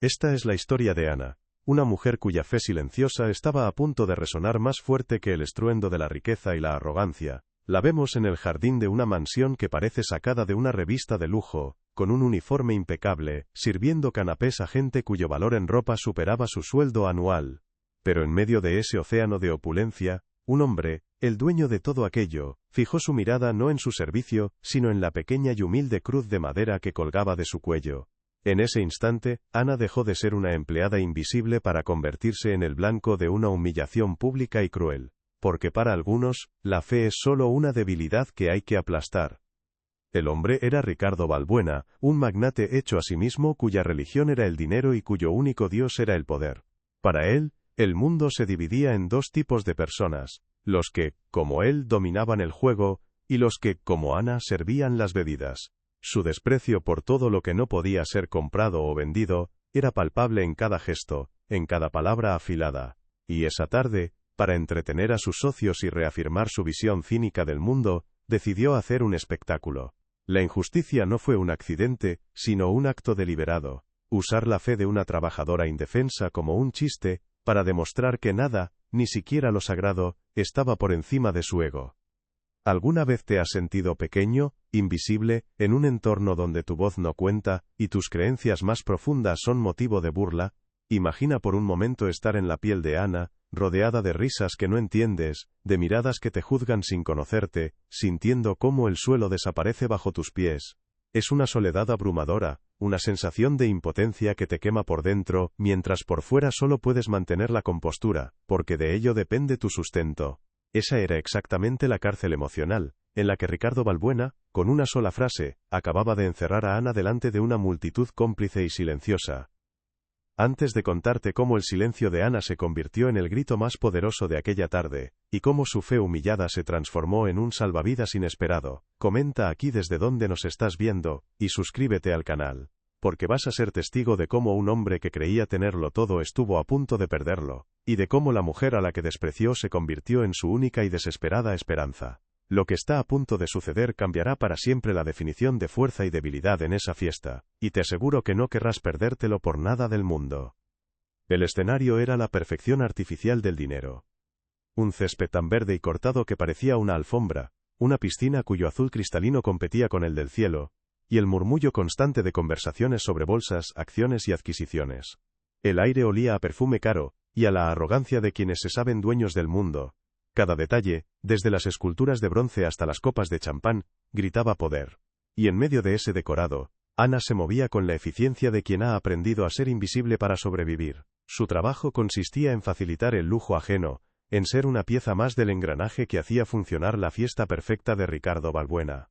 Esta es la historia de Ana, una mujer cuya fe silenciosa estaba a punto de resonar más fuerte que el estruendo de la riqueza y la arrogancia. La vemos en el jardín de una mansión que parece sacada de una revista de lujo, con un uniforme impecable, sirviendo canapés a gente cuyo valor en ropa superaba su sueldo anual. Pero en medio de ese océano de opulencia, un hombre, el dueño de todo aquello, fijó su mirada no en su servicio, sino en la pequeña y humilde cruz de madera que colgaba de su cuello. En ese instante, Ana dejó de ser una empleada invisible para convertirse en el blanco de una humillación pública y cruel. Porque para algunos, la fe es solo una debilidad que hay que aplastar. El hombre era Ricardo Balbuena, un magnate hecho a sí mismo cuya religión era el dinero y cuyo único dios era el poder. Para él, el mundo se dividía en dos tipos de personas, los que, como él, dominaban el juego, y los que, como Ana, servían las bebidas. Su desprecio por todo lo que no podía ser comprado o vendido, era palpable en cada gesto, en cada palabra afilada. Y esa tarde, para entretener a sus socios y reafirmar su visión cínica del mundo, decidió hacer un espectáculo. La injusticia no fue un accidente, sino un acto deliberado. Usar la fe de una trabajadora indefensa como un chiste, para demostrar que nada, ni siquiera lo sagrado, estaba por encima de su ego. ¿Alguna vez te has sentido pequeño, invisible, en un entorno donde tu voz no cuenta, y tus creencias más profundas son motivo de burla? Imagina por un momento estar en la piel de Ana, rodeada de risas que no entiendes, de miradas que te juzgan sin conocerte, sintiendo cómo el suelo desaparece bajo tus pies. Es una soledad abrumadora, una sensación de impotencia que te quema por dentro, mientras por fuera solo puedes mantener la compostura, porque de ello depende tu sustento. Esa era exactamente la cárcel emocional, en la que Ricardo Balbuena, con una sola frase, acababa de encerrar a Ana delante de una multitud cómplice y silenciosa. Antes de contarte cómo el silencio de Ana se convirtió en el grito más poderoso de aquella tarde, y cómo su fe humillada se transformó en un salvavidas inesperado, comenta aquí desde dónde nos estás viendo, y suscríbete al canal. Porque vas a ser testigo de cómo un hombre que creía tenerlo todo estuvo a punto de perderlo, y de cómo la mujer a la que despreció se convirtió en su única y desesperada esperanza. Lo que está a punto de suceder cambiará para siempre la definición de fuerza y debilidad en esa fiesta, y te aseguro que no querrás perdértelo por nada del mundo. El escenario era la perfección artificial del dinero. Un césped tan verde y cortado que parecía una alfombra, una piscina cuyo azul cristalino competía con el del cielo, y el murmullo constante de conversaciones sobre bolsas, acciones y adquisiciones. El aire olía a perfume caro, y a la arrogancia de quienes se saben dueños del mundo. Cada detalle, desde las esculturas de bronce hasta las copas de champán, gritaba poder. Y en medio de ese decorado, Ana se movía con la eficiencia de quien ha aprendido a ser invisible para sobrevivir. Su trabajo consistía en facilitar el lujo ajeno, en ser una pieza más del engranaje que hacía funcionar la fiesta perfecta de Ricardo Balbuena.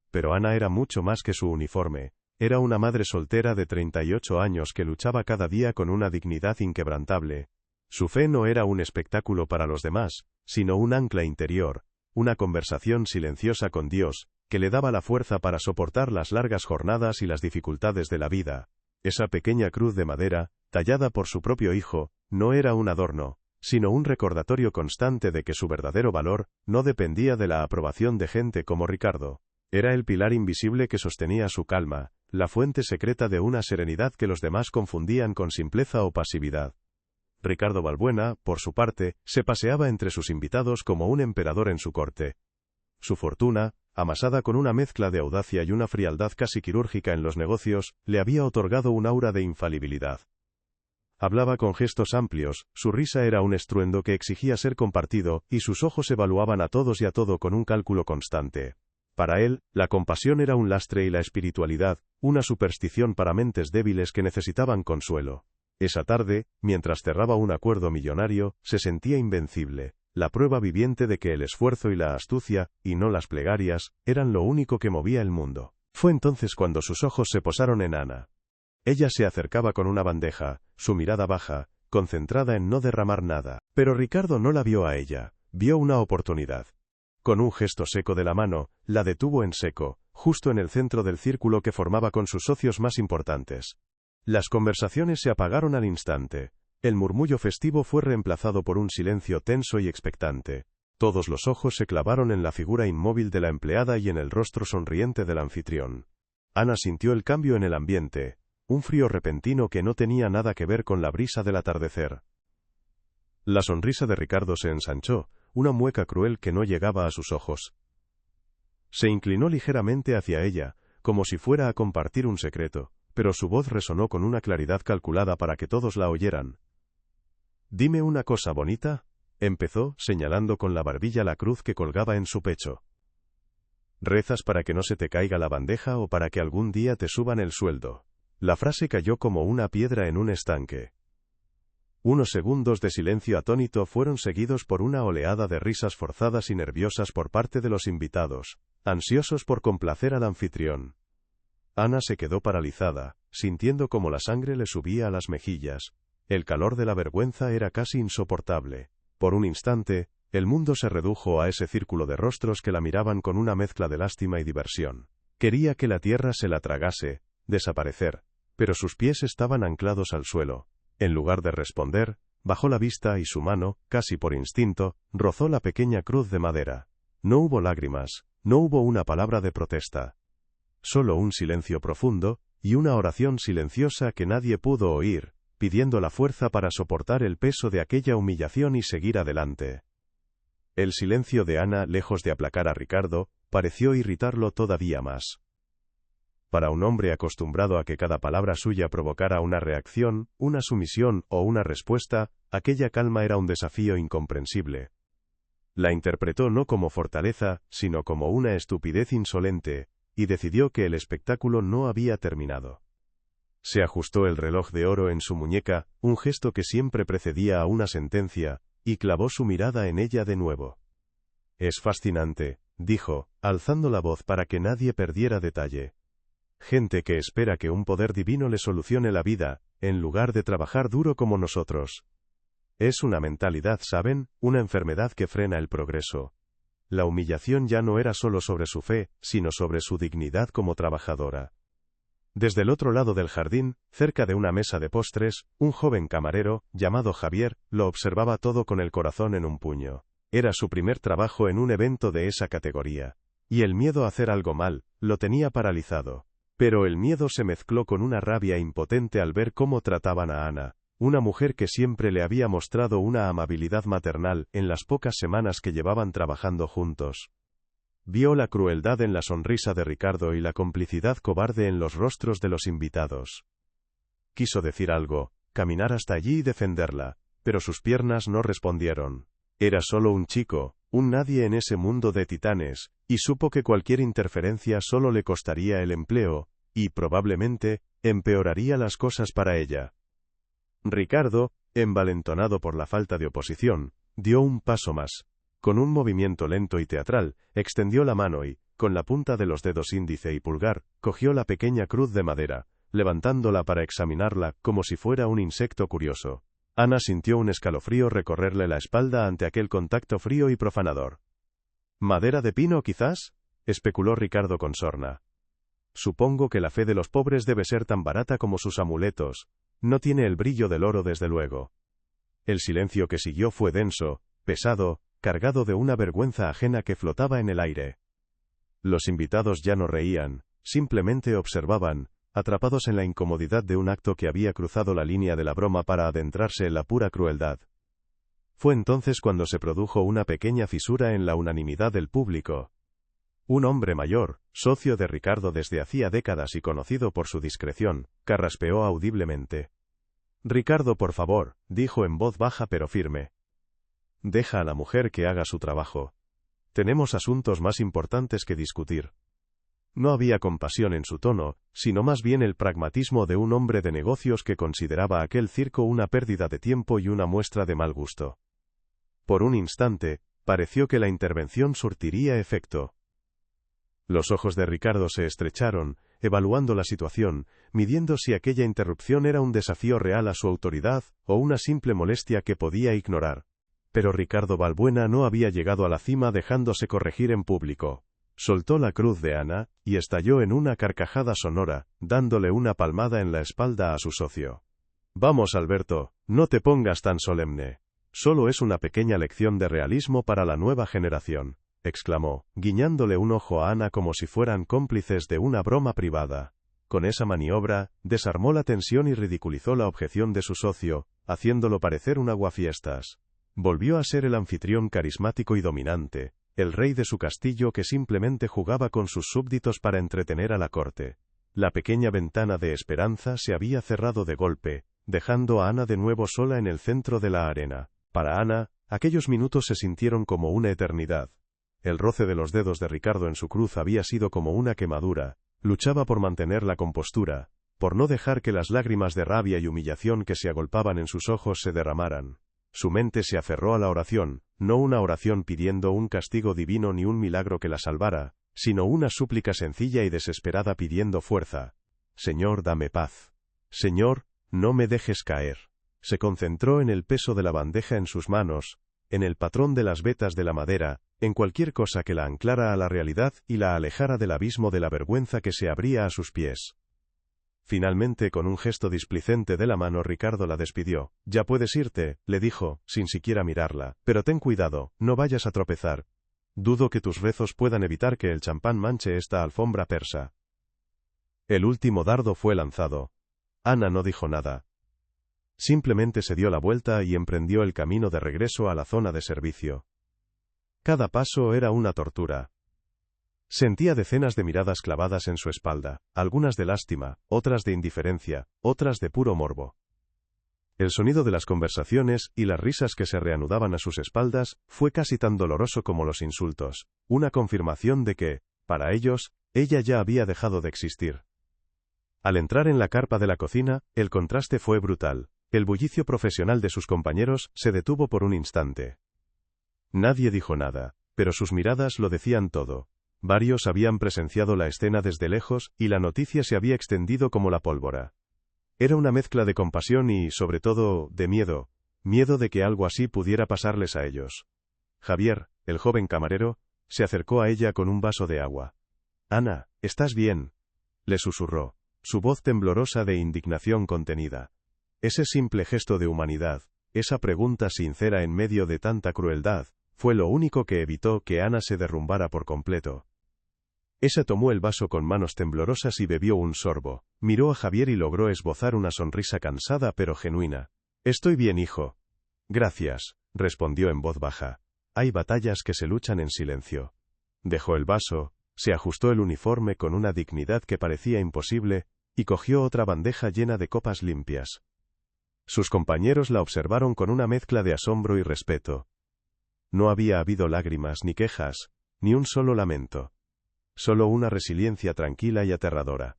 Pero Ana era mucho más que su uniforme. Era una madre soltera de 38 años que luchaba cada día con una dignidad inquebrantable. Su fe no era un espectáculo para los demás, sino un ancla interior, una conversación silenciosa con Dios, que le daba la fuerza para soportar las largas jornadas y las dificultades de la vida. Esa pequeña cruz de madera, tallada por su propio hijo, no era un adorno, sino un recordatorio constante de que su verdadero valor no dependía de la aprobación de gente como Ricardo. Era el pilar invisible que sostenía su calma, la fuente secreta de una serenidad que los demás confundían con simpleza o pasividad. Ricardo Balbuena, por su parte, se paseaba entre sus invitados como un emperador en su corte. Su fortuna, amasada con una mezcla de audacia y una frialdad casi quirúrgica en los negocios, le había otorgado un aura de infalibilidad. Hablaba con gestos amplios, su risa era un estruendo que exigía ser compartido, y sus ojos evaluaban a todos y a todo con un cálculo constante. Para él, la compasión era un lastre y la espiritualidad, una superstición para mentes débiles que necesitaban consuelo. Esa tarde, mientras cerraba un acuerdo millonario, se sentía invencible, la prueba viviente de que el esfuerzo y la astucia, y no las plegarias, eran lo único que movía el mundo. Fue entonces cuando sus ojos se posaron en Ana. Ella se acercaba con una bandeja, su mirada baja, concentrada en no derramar nada. Pero Ricardo no la vio a ella, vio una oportunidad. Con un gesto seco de la mano, la detuvo en seco, justo en el centro del círculo que formaba con sus socios más importantes. Las conversaciones se apagaron al instante. El murmullo festivo fue reemplazado por un silencio tenso y expectante. Todos los ojos se clavaron en la figura inmóvil de la empleada y en el rostro sonriente del anfitrión. Ana sintió el cambio en el ambiente. un frío repentino que no tenía nada que ver con la brisa del atardecer. La sonrisa de Ricardo se ensanchó, una mueca cruel que no llegaba a sus ojos. Se inclinó ligeramente hacia ella, como si fuera a compartir un secreto, pero su voz resonó con una claridad calculada para que todos la oyeran. «Dime una cosa bonita», empezó, señalando con la barbilla la cruz que colgaba en su pecho. «¿Rezas para que no se te caiga la bandeja o para que algún día te suban el sueldo?» La frase cayó como una piedra en un estanque. Unos segundos de silencio atónito fueron seguidos por una oleada de risas forzadas y nerviosas por parte de los invitados, ansiosos por complacer al anfitrión. Ana se quedó paralizada, sintiendo como la sangre le subía a las mejillas. El calor de la vergüenza era casi insoportable. Por un instante, el mundo se redujo a ese círculo de rostros que la miraban con una mezcla de lástima y diversión. Quería que la tierra se la tragase, desaparecer, pero sus pies estaban anclados al suelo. En lugar de responder, bajó la vista y su mano, casi por instinto, rozó la pequeña cruz de madera. No hubo lágrimas, no hubo una palabra de protesta. Solo un silencio profundo, y una oración silenciosa que nadie pudo oír, pidiendo la fuerza para soportar el peso de aquella humillación y seguir adelante. El silencio de Ana, lejos de aplacar a Ricardo, pareció irritarlo todavía más. Para un hombre acostumbrado a que cada palabra suya provocara una reacción, una sumisión o una respuesta, aquella calma era un desafío incomprensible. La interpretó no como fortaleza, sino como una estupidez insolente, y decidió que el espectáculo no había terminado. Se ajustó el reloj de oro en su muñeca, un gesto que siempre precedía a una sentencia, y clavó su mirada en ella de nuevo. «Es fascinante», dijo, alzando la voz para que nadie perdiera detalle. «Gente que espera que un poder divino le solucione la vida, en lugar de trabajar duro como nosotros. Es una mentalidad, ¿saben? Una enfermedad que frena el progreso». La humillación ya no era solo sobre su fe, sino sobre su dignidad como trabajadora. Desde el otro lado del jardín, cerca de una mesa de postres, un joven camarero, llamado Javier, lo observaba todo con el corazón en un puño. Era su primer trabajo en un evento de esa categoría. Y el miedo a hacer algo mal, lo tenía paralizado. Pero el miedo se mezcló con una rabia impotente al ver cómo trataban a Ana, una mujer que siempre le había mostrado una amabilidad maternal en las pocas semanas que llevaban trabajando juntos. Vio la crueldad en la sonrisa de Ricardo y la complicidad cobarde en los rostros de los invitados. Quiso decir algo, caminar hasta allí y defenderla, pero sus piernas no respondieron. Era solo un chico, un nadie en ese mundo de titanes, y supo que cualquier interferencia solo le costaría el empleo, y, probablemente, empeoraría las cosas para ella. Ricardo, envalentonado por la falta de oposición, dio un paso más. Con un movimiento lento y teatral, extendió la mano y, con la punta de los dedos índice y pulgar, cogió la pequeña cruz de madera, levantándola para examinarla, como si fuera un insecto curioso. Ana sintió un escalofrío recorrerle la espalda ante aquel contacto frío y profanador. «¿Madera de pino, quizás?», especuló Ricardo con sorna. «Supongo que la fe de los pobres debe ser tan barata como sus amuletos. No tiene el brillo del oro, desde luego». El silencio que siguió fue denso, pesado, cargado de una vergüenza ajena que flotaba en el aire. Los invitados ya no reían, simplemente observaban, atrapados en la incomodidad de un acto que había cruzado la línea de la broma para adentrarse en la pura crueldad. Fue entonces cuando se produjo una pequeña fisura en la unanimidad del público. Un hombre mayor, socio de Ricardo desde hacía décadas y conocido por su discreción, carraspeó audiblemente. «Ricardo, por favor», dijo en voz baja pero firme. «Deja a la mujer que haga su trabajo. Tenemos asuntos más importantes que discutir». No había compasión en su tono, sino más bien el pragmatismo de un hombre de negocios que consideraba aquel circo una pérdida de tiempo y una muestra de mal gusto. Por un instante, pareció que la intervención surtiría efecto. Los ojos de Ricardo se estrecharon, evaluando la situación, midiendo si aquella interrupción era un desafío real a su autoridad, o una simple molestia que podía ignorar. Pero Ricardo Balbuena no había llegado a la cima dejándose corregir en público. Soltó la cruz de Ana, y estalló en una carcajada sonora, dándole una palmada en la espalda a su socio. «Vamos, Alberto, no te pongas tan solemne. Solo es una pequeña lección de realismo para la nueva generación», exclamó, guiñándole un ojo a Ana como si fueran cómplices de una broma privada. Con esa maniobra, desarmó la tensión y ridiculizó la objeción de su socio, haciéndolo parecer un aguafiestas. Volvió a ser el anfitrión carismático y dominante, el rey de su castillo que simplemente jugaba con sus súbditos para entretener a la corte. La pequeña ventana de esperanza se había cerrado de golpe, dejando a Ana de nuevo sola en el centro de la arena. Para Ana, aquellos minutos se sintieron como una eternidad. El roce de los dedos de Ricardo en su cruz había sido como una quemadura. Luchaba por mantener la compostura, por no dejar que las lágrimas de rabia y humillación que se agolpaban en sus ojos se derramaran. Su mente se aferró a la oración, no una oración pidiendo un castigo divino ni un milagro que la salvara, sino una súplica sencilla y desesperada pidiendo fuerza. Señor, dame paz. Señor, no me dejes caer. Se concentró en el peso de la bandeja en sus manos, en el patrón de las vetas de la madera, en cualquier cosa que la anclara a la realidad y la alejara del abismo de la vergüenza que se abría a sus pies. Finalmente, con un gesto displicente de la mano, Ricardo la despidió. «Ya puedes irte», le dijo, sin siquiera mirarla, «pero ten cuidado, no vayas a tropezar. Dudo que tus rezos puedan evitar que el champán manche esta alfombra persa». El último dardo fue lanzado. Ana no dijo nada. Simplemente se dio la vuelta y emprendió el camino de regreso a la zona de servicio. Cada paso era una tortura. Sentía decenas de miradas clavadas en su espalda, algunas de lástima, otras de indiferencia, otras de puro morbo. El sonido de las conversaciones y las risas que se reanudaban a sus espaldas fue casi tan doloroso como los insultos, una confirmación de que, para ellos, ella ya había dejado de existir. Al entrar en la carpa de la cocina, el contraste fue brutal. El bullicio profesional de sus compañeros se detuvo por un instante. Nadie dijo nada, pero sus miradas lo decían todo. Varios habían presenciado la escena desde lejos, y la noticia se había extendido como la pólvora. Era una mezcla de compasión y, sobre todo, de miedo. Miedo de que algo así pudiera pasarles a ellos. Javier, el joven camarero, se acercó a ella con un vaso de agua. «Ana, ¿estás bien?», le susurró, su voz temblorosa de indignación contenida. Ese simple gesto de humanidad, esa pregunta sincera en medio de tanta crueldad, fue lo único que evitó que Ana se derrumbara por completo. Esa tomó el vaso con manos temblorosas y bebió un sorbo, miró a Javier y logró esbozar una sonrisa cansada pero genuina. «Estoy bien, hijo». «Gracias», respondió en voz baja. «Hay batallas que se luchan en silencio». Dejó el vaso, se ajustó el uniforme con una dignidad que parecía imposible, y cogió otra bandeja llena de copas limpias. Sus compañeros la observaron con una mezcla de asombro y respeto. No había habido lágrimas ni quejas, ni un solo lamento. Solo una resiliencia tranquila y aterradora.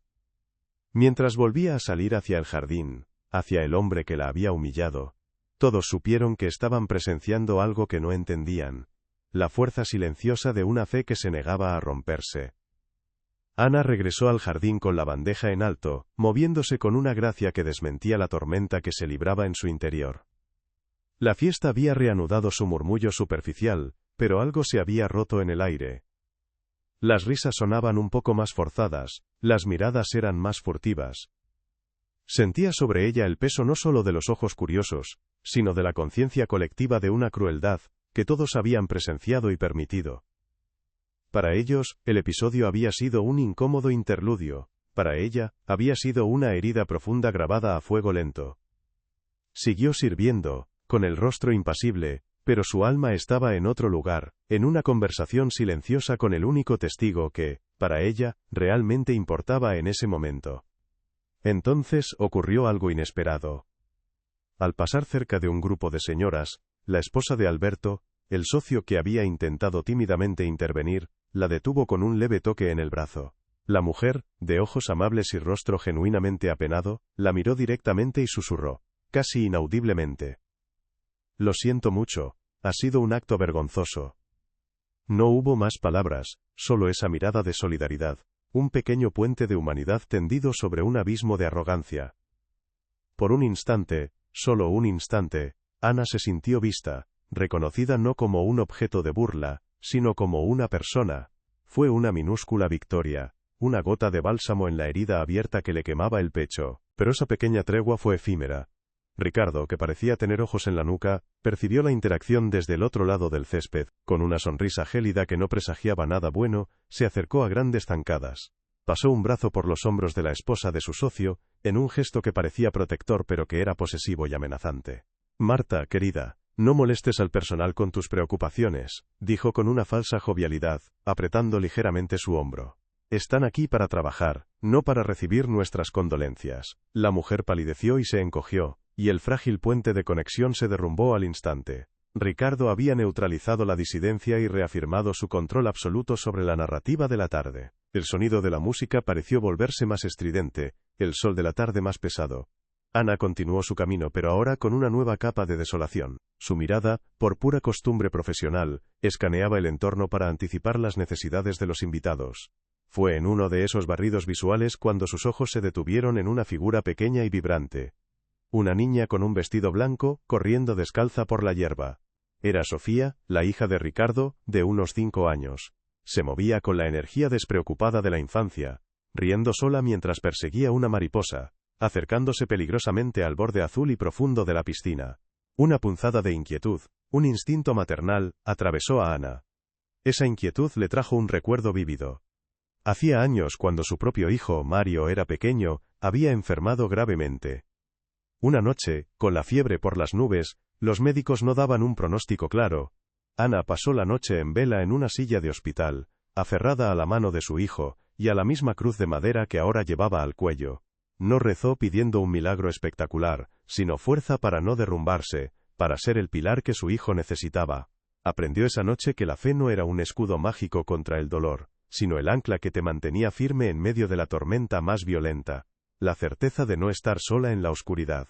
Mientras volvía a salir hacia el jardín, hacia el hombre que la había humillado, todos supieron que estaban presenciando algo que no entendían, la fuerza silenciosa de una fe que se negaba a romperse. Ana regresó al jardín con la bandeja en alto, moviéndose con una gracia que desmentía la tormenta que se libraba en su interior. La fiesta había reanudado su murmullo superficial, pero algo se había roto en el aire. Las risas sonaban un poco más forzadas, las miradas eran más furtivas. Sentía sobre ella el peso no solo de los ojos curiosos, sino de la conciencia colectiva de una crueldad, que todos habían presenciado y permitido. Para ellos, el episodio había sido un incómodo interludio, para ella, había sido una herida profunda grabada a fuego lento. Siguió sirviendo, con el rostro impasible, pero su alma estaba en otro lugar, en una conversación silenciosa con el único testigo que, para ella, realmente importaba en ese momento. Entonces ocurrió algo inesperado. Al pasar cerca de un grupo de señoras, la esposa de Alberto, el socio que había intentado tímidamente intervenir, la detuvo con un leve toque en el brazo. La mujer, de ojos amables y rostro genuinamente apenado, la miró directamente y susurró, casi inaudiblemente: «Lo siento mucho, ha sido un acto vergonzoso». No hubo más palabras, solo esa mirada de solidaridad, un pequeño puente de humanidad tendido sobre un abismo de arrogancia. Por un instante, solo un instante, Ana se sintió vista, reconocida no como un objeto de burla, sino como una persona. Fue una minúscula victoria, una gota de bálsamo en la herida abierta que le quemaba el pecho, pero esa pequeña tregua fue efímera. Ricardo, que parecía tener ojos en la nuca, percibió la interacción desde el otro lado del césped, con una sonrisa gélida que no presagiaba nada bueno, se acercó a grandes zancadas. Pasó un brazo por los hombros de la esposa de su socio, en un gesto que parecía protector pero que era posesivo y amenazante. Marta, querida, no molestes al personal con tus preocupaciones, dijo con una falsa jovialidad, apretando ligeramente su hombro. Están aquí para trabajar, no para recibir nuestras condolencias. La mujer palideció y se encogió, y el frágil puente de conexión se derrumbó al instante. Ricardo había neutralizado la disidencia y reafirmado su control absoluto sobre la narrativa de la tarde. El sonido de la música pareció volverse más estridente, el sol de la tarde más pesado. Ana continuó su camino pero ahora con una nueva capa de desolación. Su mirada, por pura costumbre profesional, escaneaba el entorno para anticipar las necesidades de los invitados. Fue en uno de esos barridos visuales cuando sus ojos se detuvieron en una figura pequeña y vibrante. Una niña con un vestido blanco, corriendo descalza por la hierba. Era Sofía, la hija de Ricardo, de unos 5 años. Se movía con la energía despreocupada de la infancia, riendo sola mientras perseguía una mariposa, acercándose peligrosamente al borde azul y profundo de la piscina. Una punzada de inquietud, un instinto maternal, atravesó a Ana. Esa inquietud le trajo un recuerdo vívido. Hacía años, cuando su propio hijo, Mario, era pequeño, había enfermado gravemente. Una noche, con la fiebre por las nubes, los médicos no daban un pronóstico claro. Ana pasó la noche en vela en una silla de hospital, aferrada a la mano de su hijo, y a la misma cruz de madera que ahora llevaba al cuello. No rezó pidiendo un milagro espectacular, sino fuerza para no derrumbarse, para ser el pilar que su hijo necesitaba. Aprendió esa noche que la fe no era un escudo mágico contra el dolor, sino el ancla que te mantenía firme en medio de la tormenta más violenta. La certeza de no estar sola en la oscuridad.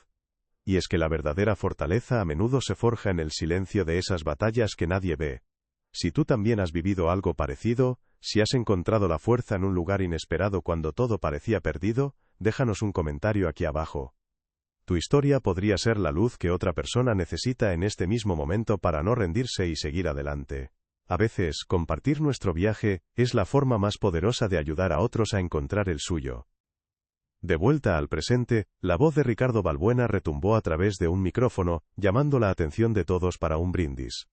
Y es que la verdadera fortaleza a menudo se forja en el silencio de esas batallas que nadie ve. Si tú también has vivido algo parecido, si has encontrado la fuerza en un lugar inesperado cuando todo parecía perdido, déjanos un comentario aquí abajo. Tu historia podría ser la luz que otra persona necesita en este mismo momento para no rendirse y seguir adelante. A veces, compartir nuestro viaje es la forma más poderosa de ayudar a otros a encontrar el suyo. De vuelta al presente, la voz de Ricardo Balbuena retumbó a través de un micrófono, llamando la atención de todos para un brindis.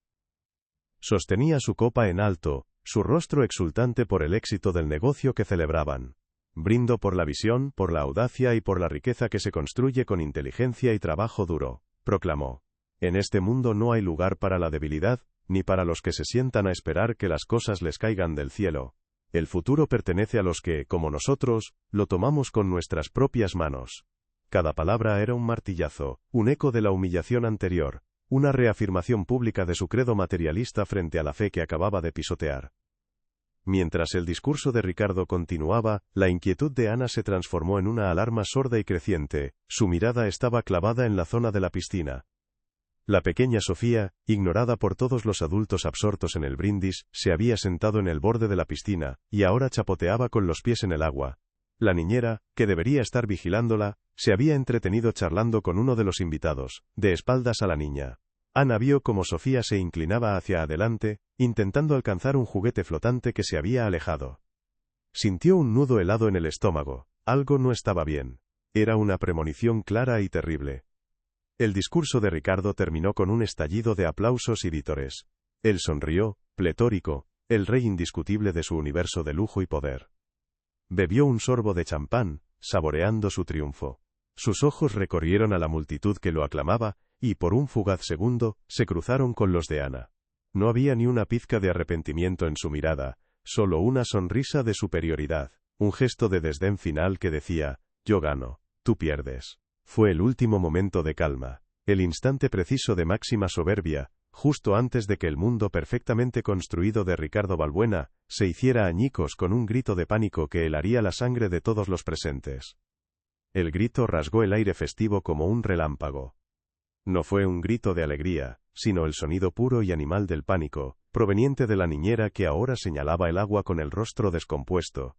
Sostenía su copa en alto, su rostro exultante por el éxito del negocio que celebraban. Brindo por la visión, por la audacia y por la riqueza que se construye con inteligencia y trabajo duro, proclamó. En este mundo no hay lugar para la debilidad, ni para los que se sientan a esperar que las cosas les caigan del cielo. El futuro pertenece a los que, como nosotros, lo tomamos con nuestras propias manos. Cada palabra era un martillazo, un eco de la humillación anterior, una reafirmación pública de su credo materialista frente a la fe que acababa de pisotear. Mientras el discurso de Ricardo continuaba, la inquietud de Ana se transformó en una alarma sorda y creciente. Su mirada estaba clavada en la zona de la piscina. La pequeña Sofía, ignorada por todos los adultos absortos en el brindis, se había sentado en el borde de la piscina, y ahora chapoteaba con los pies en el agua. La niñera, que debería estar vigilándola, se había entretenido charlando con uno de los invitados, de espaldas a la niña. Ana vio cómo Sofía se inclinaba hacia adelante, intentando alcanzar un juguete flotante que se había alejado. Sintió un nudo helado en el estómago. Algo no estaba bien. Era una premonición clara y terrible. El discurso de Ricardo terminó con un estallido de aplausos y vítores. Él sonrió, pletórico, el rey indiscutible de su universo de lujo y poder. Bebió un sorbo de champán, saboreando su triunfo. Sus ojos recorrieron a la multitud que lo aclamaba, y por un fugaz segundo, se cruzaron con los de Ana. No había ni una pizca de arrepentimiento en su mirada, solo una sonrisa de superioridad, un gesto de desdén final que decía, yo gano, tú pierdes. Fue el último momento de calma, el instante preciso de máxima soberbia, justo antes de que el mundo perfectamente construido de Ricardo Balbuena se hiciera añicos con un grito de pánico que helaría la sangre de todos los presentes. El grito rasgó el aire festivo como un relámpago. No fue un grito de alegría, sino el sonido puro y animal del pánico, proveniente de la niñera que ahora señalaba el agua con el rostro descompuesto.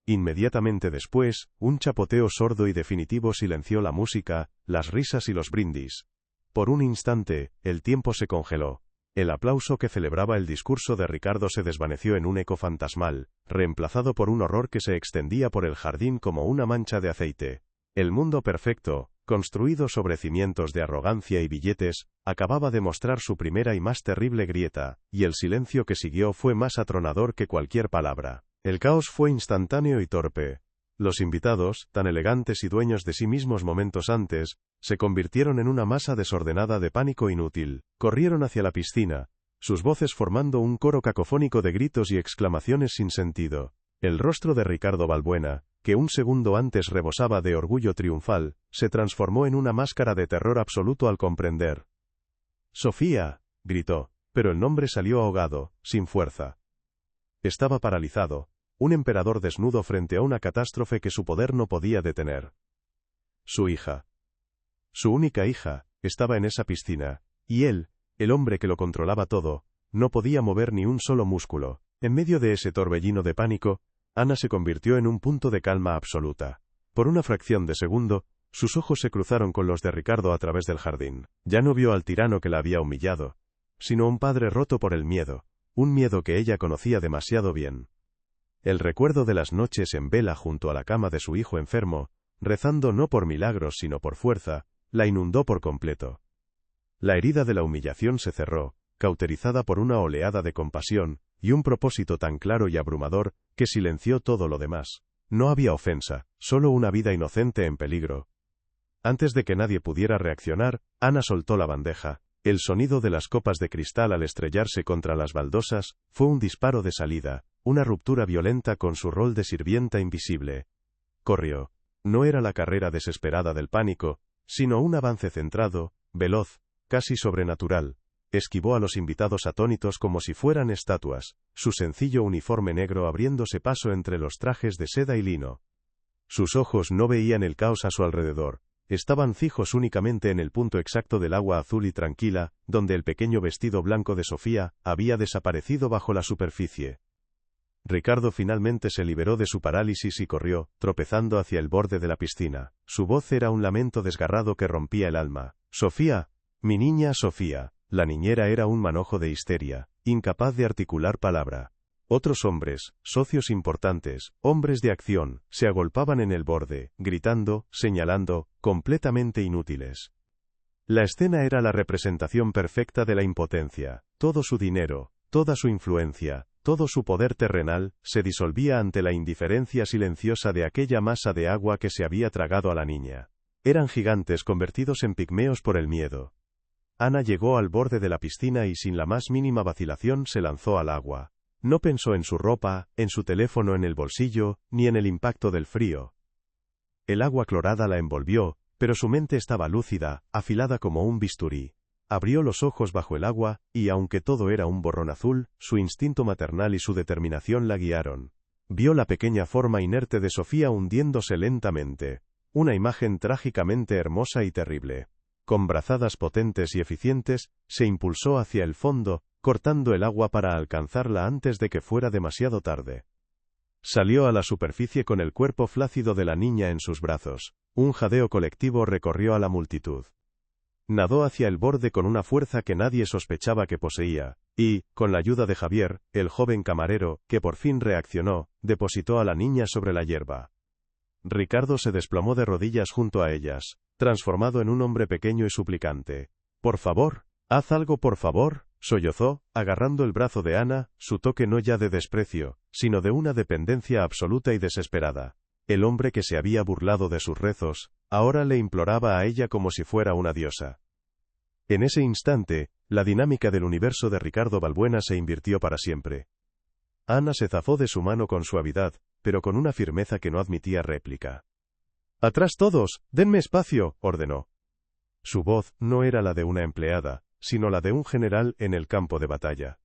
Inmediatamente después, un chapoteo sordo y definitivo silenció la música, las risas y los brindis. Por un instante, el tiempo se congeló. El aplauso que celebraba el discurso de Ricardo se desvaneció en un eco fantasmal, reemplazado por un horror que se extendía por el jardín como una mancha de aceite. El mundo perfecto, construido sobre cimientos de arrogancia y billetes, acababa de mostrar su primera y más terrible grieta, y el silencio que siguió fue más atronador que cualquier palabra. El caos fue instantáneo y torpe. Los invitados, tan elegantes y dueños de sí mismos momentos antes, se convirtieron en una masa desordenada de pánico inútil. Corrieron hacia la piscina, sus voces formando un coro cacofónico de gritos y exclamaciones sin sentido. El rostro de Ricardo Balbuena, que un segundo antes rebosaba de orgullo triunfal, se transformó en una máscara de terror absoluto al comprender. «¡Sofía!», gritó, pero el nombre salió ahogado, sin fuerza. Estaba paralizado, un emperador desnudo frente a una catástrofe que su poder no podía detener. Su hija. Su única hija, estaba en esa piscina, y él, el hombre que lo controlaba todo, no podía mover ni un solo músculo. En medio de ese torbellino de pánico, Ana se convirtió en un punto de calma absoluta. Por una fracción de segundo, sus ojos se cruzaron con los de Ricardo a través del jardín. Ya no vio al tirano que la había humillado, sino un padre roto por el miedo, un miedo que ella conocía demasiado bien. El recuerdo de las noches en vela junto a la cama de su hijo enfermo, rezando no por milagros sino por fuerza, la inundó por completo. La herida de la humillación se cerró, cauterizada por una oleada de compasión, y un propósito tan claro y abrumador, que silenció todo lo demás. No había ofensa, solo una vida inocente en peligro. Antes de que nadie pudiera reaccionar, Ana soltó la bandeja. El sonido de las copas de cristal al estrellarse contra las baldosas, fue un disparo de salida, una ruptura violenta con su rol de sirvienta invisible. Corrió. No era la carrera desesperada del pánico, sino un avance centrado, veloz, casi sobrenatural. Esquivó a los invitados atónitos como si fueran estatuas, su sencillo uniforme negro abriéndose paso entre los trajes de seda y lino. Sus ojos no veían el caos a su alrededor, estaban fijos únicamente en el punto exacto del agua azul y tranquila, donde el pequeño vestido blanco de Sofía había desaparecido bajo la superficie. Ricardo finalmente se liberó de su parálisis y corrió, tropezando hacia el borde de la piscina. Su voz era un lamento desgarrado que rompía el alma. «Sofía, mi niña Sofía». La niñera era un manojo de histeria, incapaz de articular palabra. Otros hombres, socios importantes, hombres de acción, se agolpaban en el borde, gritando, señalando, completamente inútiles. La escena era la representación perfecta de la impotencia. Todo su dinero, toda su influencia, todo su poder terrenal, se disolvía ante la indiferencia silenciosa de aquella masa de agua que se había tragado a la niña. Eran gigantes convertidos en pigmeos por el miedo. Ana llegó al borde de la piscina y sin la más mínima vacilación se lanzó al agua. No pensó en su ropa, en su teléfono en el bolsillo, ni en el impacto del frío. El agua clorada la envolvió, pero su mente estaba lúcida, afilada como un bisturí. Abrió los ojos bajo el agua, y aunque todo era un borrón azul, su instinto maternal y su determinación la guiaron. Vio la pequeña forma inerte de Sofía hundiéndose lentamente. Una imagen trágicamente hermosa y terrible. Con brazadas potentes y eficientes, se impulsó hacia el fondo, cortando el agua para alcanzarla antes de que fuera demasiado tarde. Salió a la superficie con el cuerpo flácido de la niña en sus brazos. Un jadeo colectivo recorrió a la multitud. Nadó hacia el borde con una fuerza que nadie sospechaba que poseía, y, con la ayuda de Javier, el joven camarero, que por fin reaccionó, depositó a la niña sobre la hierba. Ricardo se desplomó de rodillas junto a ellas, transformado en un hombre pequeño y suplicante. «Por favor, haz algo por favor», sollozó, agarrando el brazo de Ana, su toque no ya de desprecio, sino de una dependencia absoluta y desesperada. El hombre que se había burlado de sus rezos, ahora le imploraba a ella como si fuera una diosa. En ese instante, la dinámica del universo de Ricardo Balbuena se invirtió para siempre. Ana se zafó de su mano con suavidad, pero con una firmeza que no admitía réplica. «¡Atrás todos! ¡Denme espacio!», ordenó. Su voz no era la de una empleada, sino la de un general en el campo de batalla.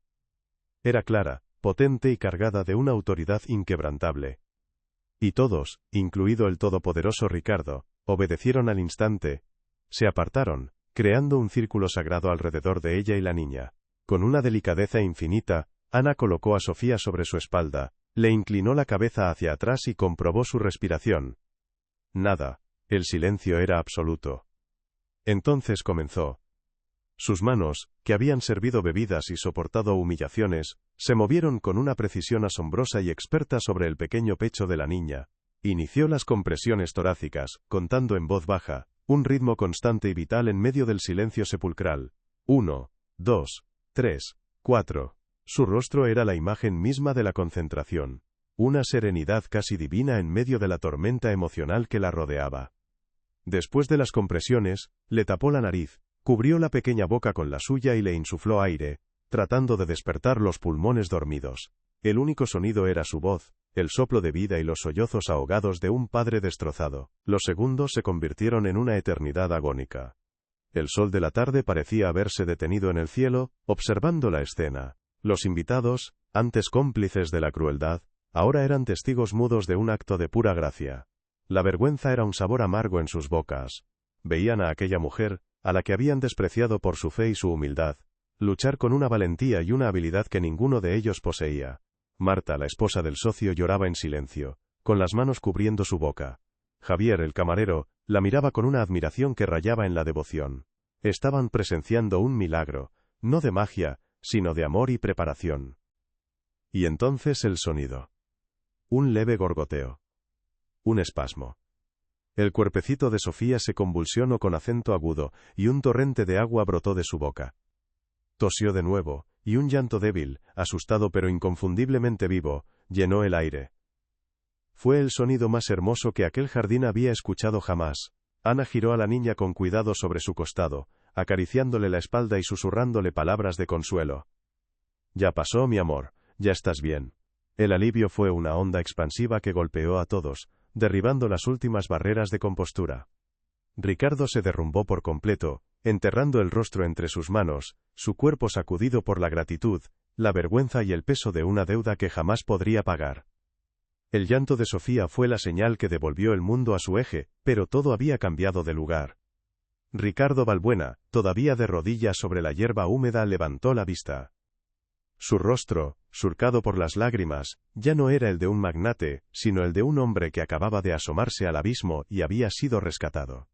Era clara, potente y cargada de una autoridad inquebrantable. Y todos, incluido el todopoderoso Ricardo, obedecieron al instante. Se apartaron, creando un círculo sagrado alrededor de ella y la niña. Con una delicadeza infinita, Ana colocó a Sofía sobre su espalda, le inclinó la cabeza hacia atrás y comprobó su respiración. Nada. El silencio era absoluto. Entonces comenzó. Sus manos, que habían servido bebidas y soportado humillaciones, se movieron con una precisión asombrosa y experta sobre el pequeño pecho de la niña. Inició las compresiones torácicas, contando en voz baja, un ritmo constante y vital en medio del silencio sepulcral. 1, 2, 3, 4. Su rostro era la imagen misma de la concentración. una serenidad casi divina en medio de la tormenta emocional que la rodeaba. Después de las compresiones, le tapó la nariz, cubrió la pequeña boca con la suya y le insufló aire, tratando de despertar los pulmones dormidos. El único sonido era su voz, el soplo de vida y los sollozos ahogados de un padre destrozado. Los segundos se convirtieron en una eternidad agónica. El sol de la tarde parecía haberse detenido en el cielo, observando la escena. Los invitados, antes cómplices de la crueldad, ahora eran testigos mudos de un acto de pura gracia. La vergüenza era un sabor amargo en sus bocas. Veían a aquella mujer, a la que habían despreciado por su fe y su humildad, luchar con una valentía y una habilidad que ninguno de ellos poseía. Marta, la esposa del socio, lloraba en silencio, con las manos cubriendo su boca. Javier, el camarero, la miraba con una admiración que rayaba en la devoción. Estaban presenciando un milagro, no de magia, sino de amor y preparación. Y entonces el sonido. Un leve gorgoteo. Un espasmo. El cuerpecito de Sofía se convulsionó con acento agudo, y un torrente de agua brotó de su boca. Tosió de nuevo, y un llanto débil, asustado pero inconfundiblemente vivo, llenó el aire. Fue el sonido más hermoso que aquel jardín había escuchado jamás. Ana giró a la niña con cuidado sobre su costado, acariciándole la espalda y susurrándole palabras de consuelo. Ya pasó, mi amor, ya estás bien. El alivio fue una onda expansiva que golpeó a todos, derribando las últimas barreras de compostura. Ricardo se derrumbó por completo, enterrando el rostro entre sus manos, su cuerpo sacudido por la gratitud, la vergüenza y el peso de una deuda que jamás podría pagar. El llanto de Sofía fue la señal que devolvió el mundo a su eje, pero todo había cambiado de lugar. Ricardo Balbuena, todavía de rodillas sobre la hierba húmeda, levantó la vista. Su rostro, surcado por las lágrimas, ya no era el de un magnate, sino el de un hombre que acababa de asomarse al abismo y había sido rescatado.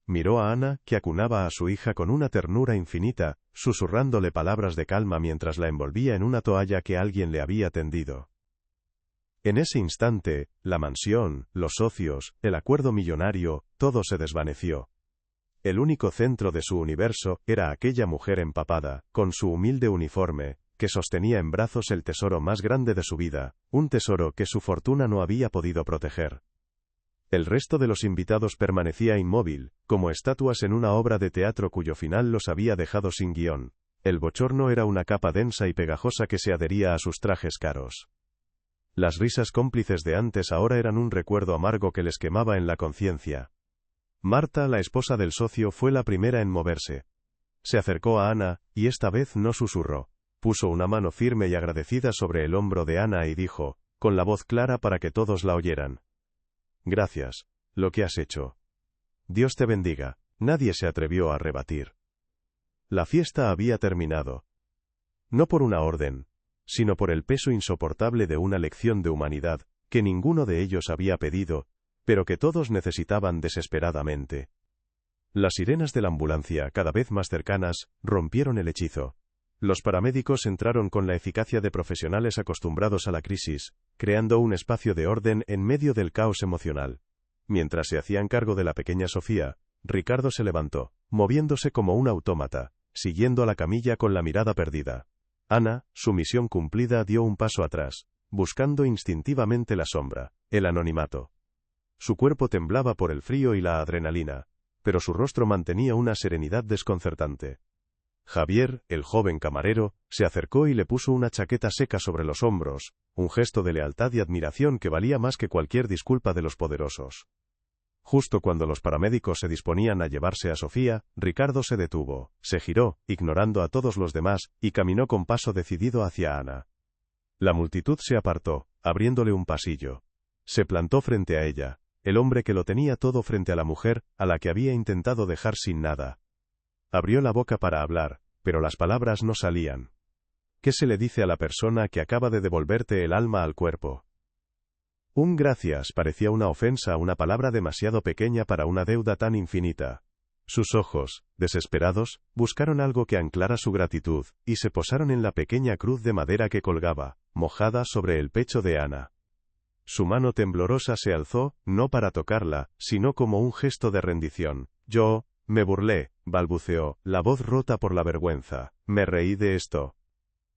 Miró a Ana, que acunaba a su hija con una ternura infinita, susurrándole palabras de calma mientras la envolvía en una toalla que alguien le había tendido. En ese instante, la mansión, los socios, el acuerdo millonario, todo se desvaneció. El único centro de su universo era aquella mujer empapada, con su humilde uniforme, que sostenía en brazos el tesoro más grande de su vida, un tesoro que su fortuna no había podido proteger. El resto de los invitados permanecía inmóvil, como estatuas en una obra de teatro cuyo final los había dejado sin guión. El bochorno era una capa densa y pegajosa que se adhería a sus trajes caros. Las risas cómplices de antes ahora eran un recuerdo amargo que les quemaba en la conciencia. Marta, la esposa del socio, fue la primera en moverse. Se acercó a Ana, y esta vez no susurró. Puso una mano firme y agradecida sobre el hombro de Ana y dijo, con la voz clara para que todos la oyeran: «Gracias, lo que has hecho. Dios te bendiga». Nadie se atrevió a rebatir. La fiesta había terminado. No por una orden, sino por el peso insoportable de una lección de humanidad, que ninguno de ellos había pedido, pero que todos necesitaban desesperadamente. Las sirenas de la ambulancia, cada vez más cercanas, rompieron el hechizo. Los paramédicos entraron con la eficacia de profesionales acostumbrados a la crisis, creando un espacio de orden en medio del caos emocional. Mientras se hacían cargo de la pequeña Sofía, Ricardo se levantó, moviéndose como un autómata, siguiendo a la camilla con la mirada perdida. Ana, su misión cumplida, dio un paso atrás, buscando instintivamente la sombra, el anonimato. Su cuerpo temblaba por el frío y la adrenalina, pero su rostro mantenía una serenidad desconcertante. Javier, el joven camarero, se acercó y le puso una chaqueta seca sobre los hombros, un gesto de lealtad y admiración que valía más que cualquier disculpa de los poderosos. Justo cuando los paramédicos se disponían a llevarse a Sofía, Ricardo se detuvo, se giró, ignorando a todos los demás, y caminó con paso decidido hacia Ana. La multitud se apartó, abriéndole un pasillo. Se plantó frente a ella, el hombre que lo tenía todo frente a la mujer, a la que había intentado dejar sin nada. Abrió la boca para hablar, pero las palabras no salían. ¿Qué se le dice a la persona que acaba de devolverte el alma al cuerpo? Un gracias parecía una ofensa, una palabra demasiado pequeña para una deuda tan infinita. Sus ojos, desesperados, buscaron algo que anclara su gratitud, y se posaron en la pequeña cruz de madera que colgaba, mojada sobre el pecho de Ana. Su mano temblorosa se alzó, no para tocarla, sino como un gesto de rendición. Yo me burlé, balbuceó, la voz rota por la vergüenza. Me reí de esto.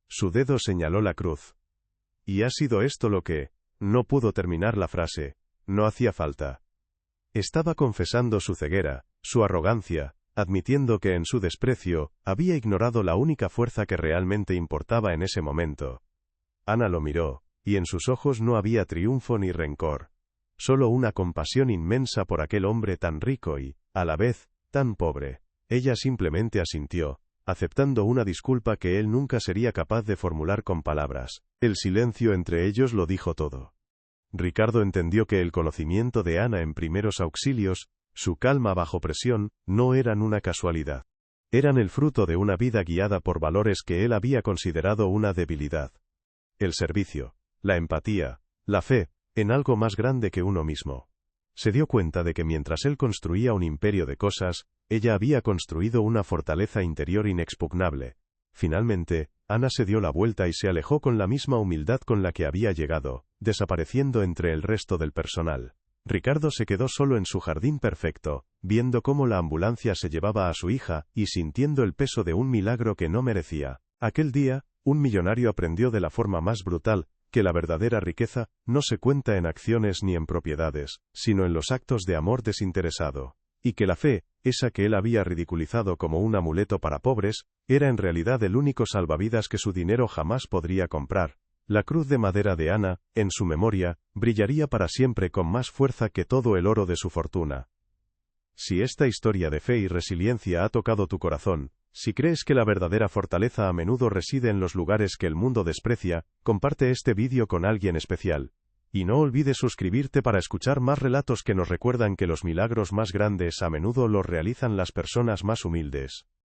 Su dedo señaló la cruz. ¿Y ha sido esto lo que No pudo terminar la frase. No hacía falta. Estaba confesando su ceguera, su arrogancia, admitiendo que en su desprecio, había ignorado la única fuerza que realmente importaba en ese momento. Ana lo miró, y en sus ojos no había triunfo ni rencor. Solo una compasión inmensa por aquel hombre tan rico y, a la vez, tan pobre. Ella simplemente asintió, aceptando una disculpa que él nunca sería capaz de formular con palabras. El silencio entre ellos lo dijo todo. Ricardo entendió que el conocimiento de Ana en primeros auxilios, su calma bajo presión, no eran una casualidad. Eran el fruto de una vida guiada por valores que él había considerado una debilidad. El servicio, la empatía, la fe, en algo más grande que uno mismo. Se dio cuenta de que mientras él construía un imperio de cosas, ella había construido una fortaleza interior inexpugnable. Finalmente, Ana se dio la vuelta y se alejó con la misma humildad con la que había llegado, desapareciendo entre el resto del personal. Ricardo se quedó solo en su jardín perfecto, viendo cómo la ambulancia se llevaba a su hija, y sintiendo el peso de un milagro que no merecía. Aquel día, un millonario aprendió de la forma más brutal, que la verdadera riqueza, no se cuenta en acciones ni en propiedades, sino en los actos de amor desinteresado. Y que la fe, esa que él había ridiculizado como un amuleto para pobres, era en realidad el único salvavidas que su dinero jamás podría comprar. La cruz de madera de Ana, en su memoria, brillaría para siempre con más fuerza que todo el oro de su fortuna. Si esta historia de fe y resiliencia ha tocado tu corazón, si crees que la verdadera fortaleza a menudo reside en los lugares que el mundo desprecia, comparte este vídeo con alguien especial. Y no olvides suscribirte para escuchar más relatos que nos recuerdan que los milagros más grandes a menudo los realizan las personas más humildes.